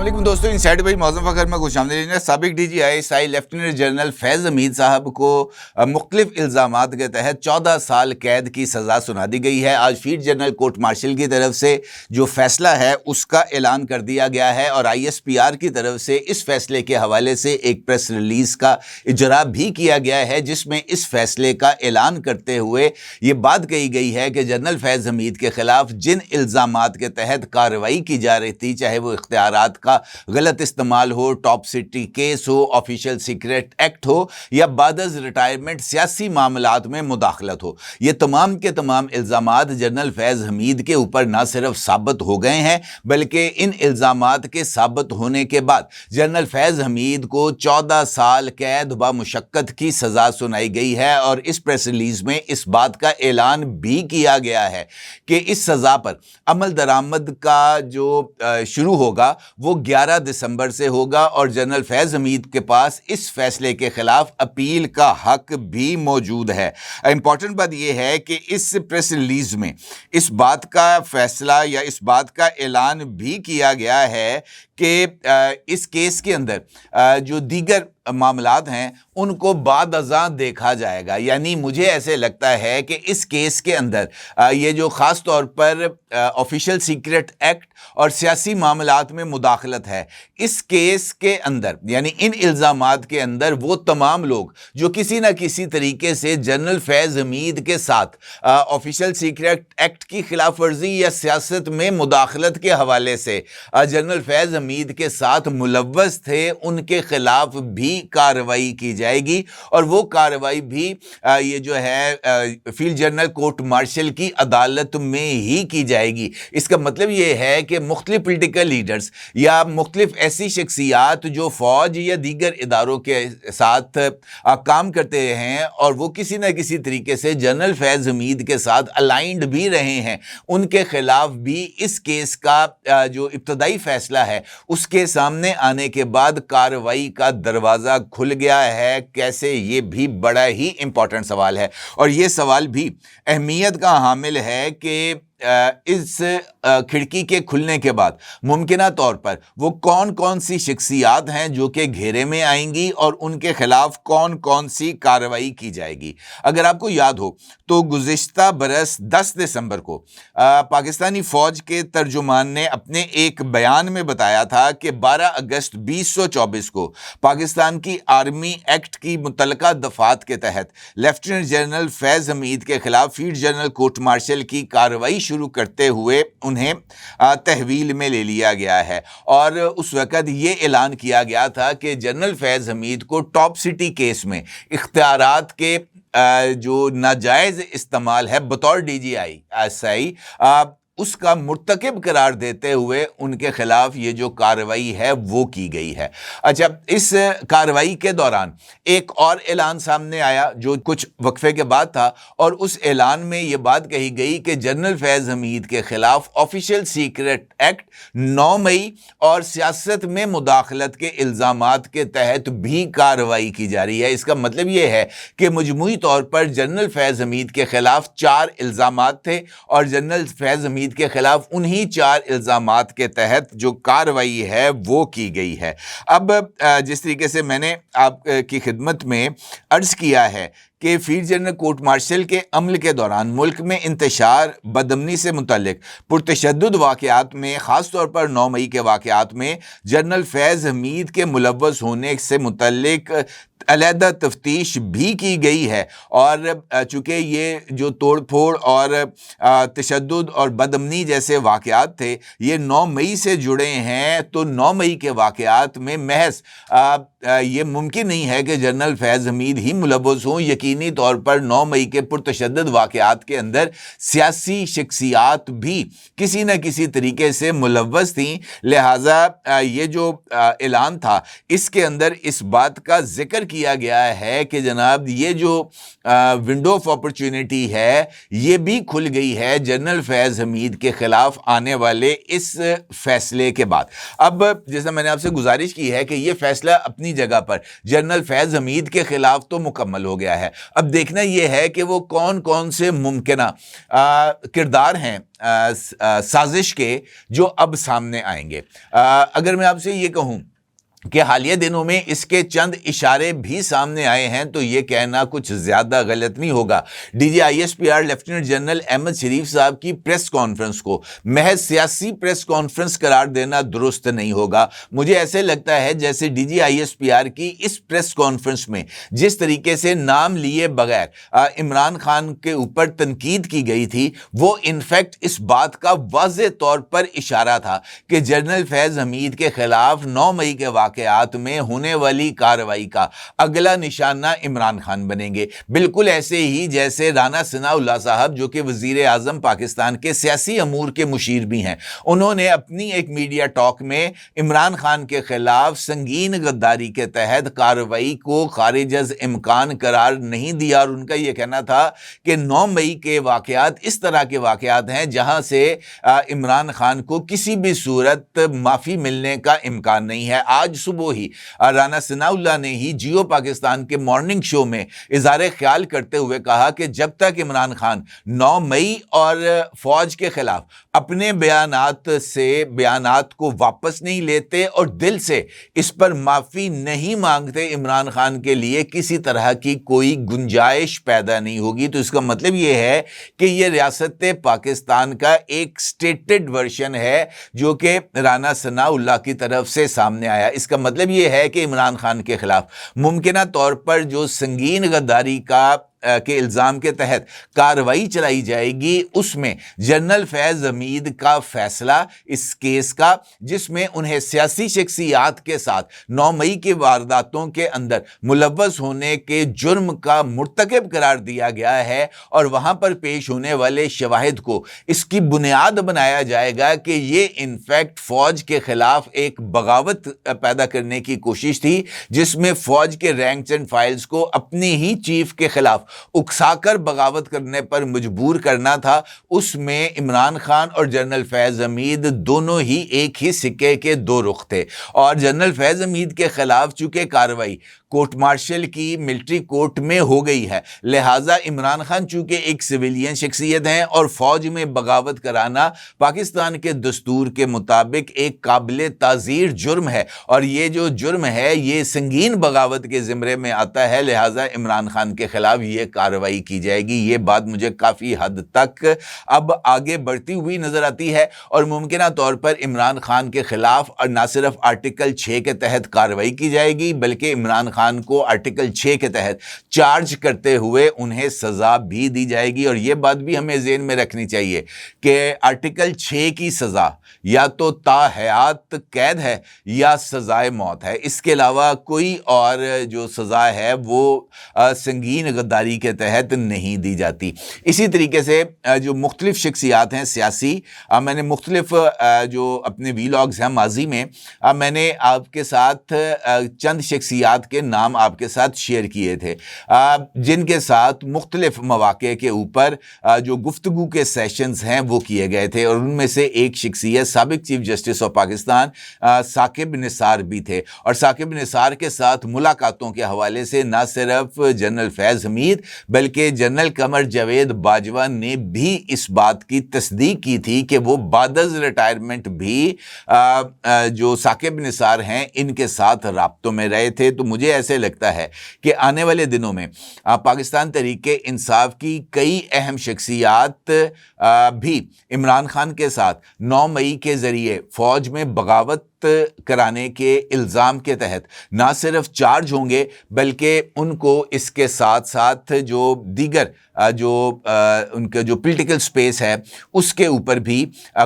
علیکم دوستو، انسائڈ بھائی معظم فخر میں خوش آمدید ہے۔ سابق D G I S I lieutenant general Faiz Hamid صاحب کو مختلف الزامات کے تحت 14 سال قید کی سزا سنا دی گئی ہے۔ آج فیلڈ جنرل کورٹ مارشل کی طرف سے جو فیصلہ ہے اس کا اعلان کر دیا گیا ہے، اور آئی ایس پی آر کی طرف سے اس فیصلے کے حوالے سے ایک پریس ریلیز کا اجرا بھی کیا گیا ہے، جس میں اس فیصلے کا اعلان کرتے ہوئے یہ بات کہی گئی ہے کہ جنرل فیض حمید کے خلاف جن الزامات کے تحت کارروائی کی جا رہی تھی، چاہے وہ اختیارات کا غلط استعمال ہو، ٹاپ سٹی کیس ہو، آفیشل سیکریٹ ایکٹ ہو، یا بعد از ریٹائرمنٹ سیاسی معاملات میں مداخلت ہو، یہ تمام کے تمام الزامات جنرل فیض حمید کے اوپر نہ صرف ثابت ہو گئے ہیں، بلکہ ان الزامات کے ثابت ہونے کے بعد جنرل فیض حمید کو 14 سال قید بمشقت کی سزا سنائی گئی ہے۔ اور اس پریس ریلیز میں اس بات کا اعلان بھی کیا گیا ہے کہ اس سزا پر عمل درآمد کا جو شروع ہوگا وہ 11 دسمبر سے ہوگا، اور جنرل فیض حمید کے پاس اس فیصلے کے خلاف اپیل کا حق بھی موجود ہے۔ امپورٹنٹ بات یہ ہے کہ اس پریس ریلیز میں اس بات کا فیصلہ یا اس بات کا اعلان بھی کیا گیا ہے کہ اس کیس کے اندر جو دیگر معاملات ہیں ان کو بعد ازاں دیکھا جائے گا۔ یعنی مجھے ایسے لگتا ہے کہ اس کیس کے اندر یہ جو خاص طور پر آفیشل سیکریٹ ایکٹ اور سیاسی معاملات میں مداخلت ہے، اس کیس کے اندر یعنی ان الزامات کے اندر وہ تمام لوگ جو کسی نہ کسی طریقے سے جنرل فیض حمید کے ساتھ آفیشل سیکریٹ ایکٹ کی خلاف ورزی یا سیاست میں مداخلت کے حوالے سے جنرل فیض حمید کے ساتھ ملوث تھے، ان کے خلاف بھی کارروائی کی جائے گی، اور وہ کارروائی بھی یہ جو ہے فیلڈ جنرل کورٹ مارشل کی عدالت میں ہی کی جائے گی۔ اس کا مطلب یہ ہے کہ مختلف پولیٹیکل لیڈرز یا مختلف ایسی شخصیات جو فوج یا دیگر اداروں کے ساتھ کام کرتے ہیں اور وہ کسی نہ کسی طریقے سے جنرل فیض حمید کے ساتھ الائنڈ بھی رہے ہیں، ان کے خلاف بھی اس کیس کا جو ابتدائی فیصلہ ہے اس کے سامنے آنے کے بعد کارروائی کا دروازہ کھل گیا ہے۔ کیسے؟ یہ بھی بڑا ہی امپورٹنٹ سوال ہے، اور یہ سوال بھی اہمیت کا حامل ہے کہ اس کھڑکی کے کھلنے کے بعد ممکنہ طور پر وہ کون کون سی شخصیات ہیں جو کہ گھیرے میں آئیں گی، اور ان کے خلاف کون کون سی کارروائی کی جائے گی۔ اگر آپ کو یاد ہو تو گزشتہ برس 10 دسمبر کو پاکستانی فوج کے ترجمان نے اپنے ایک بیان میں بتایا تھا کہ 12 اگست 2024 کو پاکستان کی آرمی ایکٹ کی متعلقہ دفعات کے تحت لیفٹیننٹ جنرل فیض حمید کے خلاف فیلڈ جنرل کورٹ مارشل کی کارروائی شروع کرتے ہوئے انہیں تحویل میں لے لیا گیا ہے، اور اس وقت یہ اعلان کیا گیا تھا کہ جنرل فیض حمید کو ٹاپ سٹی کیس میں اختیارات کے جو ناجائز استعمال ہے بطور ڈی جی آئی ایس آئی اس کا مرتکب قرار دیتے ہوئے ان کے خلاف یہ جو کارروائی ہے وہ کی گئی ہے۔ اچھا، اس کارروائی کے دوران ایک اور اعلان سامنے آیا جو کچھ وقفے کے بعد تھا، اور اس اعلان میں یہ بات کہی گئی کہ جنرل فیض حمید کے خلاف آفیشل سیکریٹ ایکٹ 9 مئی اور سیاست میں مداخلت کے الزامات کے تحت بھی کارروائی کی جا رہی ہے۔ اس کا مطلب یہ ہے کہ مجموعی طور پر جنرل فیض حمید کے خلاف 4 الزامات تھے، اور جنرل فیض حمید کے خلاف انہی 4 الزامات کے تحت جو کارروائی ہے وہ کی گئی ہے۔ اب جس طریقے سے میں نے آپ کی خدمت میں عرض کیا ہے کہ field general court marshal K عمل کے دوران ملک میں انتشار بدامنی سے متعلق پرتشدد واقعات میں، خاص طور پر 9 مئی کے واقعات میں جنرل فیض حمید کے ملوث ہونے سے متعلق علیحدہ تفتیش بھی کی گئی ہے، اور چونکہ یہ جو توڑ پھوڑ اور تشدد اور بدامنی جیسے واقعات تھے یہ 9 مئی سے جڑے ہیں، تو 9 مئی کے واقعات میں محض یہ ممکن نہیں ہے کہ جنرل فیض حمید ہی ملوث ہوں۔ یقینی طور پر 9 مئی کے پرتشدد واقعات کے اندر سیاسی شخصیات بھی کسی نہ کسی طریقے سے ملوث تھیں، لہٰذا یہ جو اعلان تھا اس کے اندر اس بات کا ذکر کیا گیا ہے کہ جناب یہ جو ونڈو آف اپرچونٹی ہے یہ بھی کھل گئی ہے جنرل فیض حمید کے خلاف آنے والے اس فیصلے کے بعد۔ اب جیسا میں نے آپ سے گزارش کی ہے کہ یہ فیصلہ اپنی جگہ پر جنرل فیض حمید کے خلاف تو مکمل ہو گیا ہے، اب دیکھنا یہ ہے کہ وہ کون کون سے ممکنہ کردار ہیں سازش کے جو اب سامنے آئیں گے۔ اگر میں آپ سے یہ کہوں کہ حالیہ دنوں میں اس کے چند اشارے بھی سامنے آئے ہیں تو یہ کہنا کچھ زیادہ غلط نہیں ہوگا۔ D G I S P R lieutenant general Ahmad Sharif صاحب کی پریس کانفرنس کو محض سیاسی پریس کانفرنس قرار دینا درست نہیں ہوگا۔ مجھے ایسے لگتا ہے جیسے D G I S P R کی اس پریس کانفرنس میں جس طریقے سے نام لیے بغیر عمران خان کے اوپر تنقید کی گئی تھی، وہ انفیکٹ اس بات کا واضح طور پر اشارہ تھا کہ جنرل فیض حمید کے خلاف 9 مئی کے واقعات میں ہونے والی کارروائی کا اگلا نشانہ عمران خان بنیں گے، بالکل ایسے ہی جیسے رانا ثناء اللہ صاحب جو کہ وزیر اعظم پاکستان کے سیاسی امور کے مشیر بھی ہیں، انہوں نے اپنی ایک میڈیا ٹاک میں عمران خان کے خلاف سنگین غداری کے تحت کارروائی کو خارج از امکان قرار نہیں دیا، اور ان کا یہ کہنا تھا کہ 9 مئی کے واقعات اس طرح کے واقعات ہیں جہاں سے عمران خان کو کسی بھی صورت معافی ملنے کا امکان نہیں ہے۔ آج صبح ہی رانا ثناء اللہ نے ہی جیو پاکستان کے مارننگ شو میں اظہار خیال کرتے ہوئے کہا کہ جب تک عمران خان 9 مئی اور فوج کے خلاف اپنے بیانات کو واپس نہیں لیتے اور دل سے اس پر معافی نہیں مانگتے، عمران خان کے لیے کسی طرح کی کوئی گنجائش پیدا نہیں ہوگی۔ تو اس کا مطلب یہ ہے کہ یہ ریاست پاکستان کا ایک سٹیٹڈ ورژن ہے جو کہ رانا ثناء اللہ کی طرف سے سامنے آیا۔ اس کا مطلب یہ ہے کہ عمران خان کے خلاف ممکنہ طور پر جو سنگین غداری کے الزام کے تحت کارروائی چلائی جائے گی، اس میں جنرل فیض حمید کا فیصلہ اس کیس کا، جس میں انہیں سیاسی شخصیات کے ساتھ 9 مئی کے وارداتوں کے اندر ملوث ہونے کے جرم کا مرتکب قرار دیا گیا ہے، اور وہاں پر پیش ہونے والے شواہد کو اس کی بنیاد بنایا جائے گا کہ یہ انفیکٹ فوج کے خلاف ایک بغاوت پیدا کرنے کی کوشش تھی، جس میں فوج کے رینکس اینڈ فائلز کو اپنی ہی چیف کے خلاف اکسا کر بغاوت کرنے پر مجبور کرنا تھا۔ اس میں عمران خان اور جنرل فیض حمید دونوں ہی ایک ہی سکے کے دو رخ تھے، اور جنرل فیض حمید کے خلاف چونکہ کارروائی کورٹ مارشل کی ملٹری کورٹ میں ہو گئی ہے، لہٰذا عمران خان چونکہ ایک سویلین شخصیت ہیں اور فوج میں بغاوت کرانا پاکستان کے دستور کے مطابق ایک قابل تعزیر جرم ہے، اور یہ جو جرم ہے یہ سنگین بغاوت کے زمرے میں آتا ہے، لہٰذا عمران خان کے خلاف یہ کارروائی کی جائے گی۔ یہ بات مجھے کافی حد تک اب آگے بڑھتی ہوئی نظر آتی ہے، اور ممکنہ طور پر عمران خان کے خلاف نہ صرف آرٹیکل 6 کے تحت کارروائی کی جائے گی بلکہ عمران خان کو آرٹیکل 6 کے تحت چارج کرتے ہوئے انہیں سزا بھی دی جائے گی۔ اور یہ بات بھی ہمیں ذہن میں رکھنی چاہیے کہ آرٹیکل 6 کی سزا یا تو تا حیات قید ہے یا سزائے موت ہے، اس کے علاوہ کوئی اور جو سزا ہے وہ سنگین غداری کے تحت نہیں دی جاتی۔ اسی طریقے سے جو مختلف شخصیات ہیں سیاسی، میں نے مختلف جو اپنے ویلاگز ہیں ماضی میں میں نے آپ کے ساتھ چند شخصیات کے نام آپ کے ساتھ شیئر کیے تھے، جن کے ساتھ مختلف مواقع کے اوپر جو گفتگو کے سیشنز ہیں وہ کیے گئے تھے، اور ان میں سے ایک شخصیت سابق chief justice of Pakistan Saqib Nisar بھی تھے، اور ثاقب نثار کے ساتھ ملاقاتوں کے حوالے سے نہ صرف جنرل فیض حمید بلکہ جنرل قمر جاوید باجوہ نے بھی اس بات کی تصدیق کی تھی کہ وہ بعد از ریٹائرمنٹ بھی جو ثاقب نثار ہیں ان کے ساتھ رابطوں میں رہے تھے۔ تو مجھے ایسے لگتا ہے کہ آنے والے دنوں میں پاکستان تحریک انصاف کی کئی اہم شخصیات بھی عمران خان کے ساتھ 9 مئی کے ذریعے فوج میں بغاوت کرانے کے الزام کے تحت نہ صرف چارج ہوں گے بلکہ ان کو اس کے ساتھ ساتھ جو دیگر جو ان کا جو پولیٹیکل سپیس ہے اس کے اوپر بھی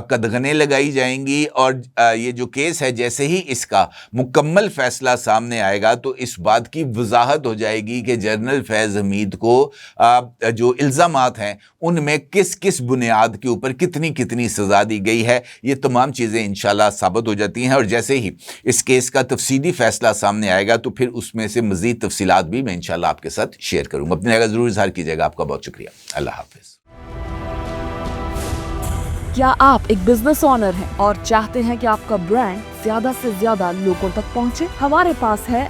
قدغنیں لگائی جائیں گی، اور یہ جو کیس ہے جیسے ہی اس کا مکمل فیصلہ سامنے آئے گا تو اس بات کی وضاحت ہو جائے گی کہ جنرل فیض حمید کو جو الزامات ہیں ان میں کس کس بنیاد کے اوپر کتنی سزا دی گئی ہے۔ یہ تمام چیزیں انشاءاللہ ثابت ہو جاتی ہیں، اور جیسے ہی اس کیس کا تفصیلی فیصلہ سامنے آئے گا تو پھر اس میں سے مزید تفصیلات بھی میں انشاءاللہ آپ کے ساتھ شیئر کروں گا۔ اپنی رائے کا ضرور اظہار کیجیے گا۔ آپ کا بہت شکریہ۔ اللہ حافظ۔ کیا آپ ایک بزنس اونر ہیں اور چاہتے ہیں کہ آپ کا برانڈ زیادہ سے زیادہ لوگوں تک پہنچے؟ ہمارے پاس ہے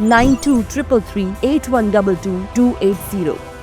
923338122280।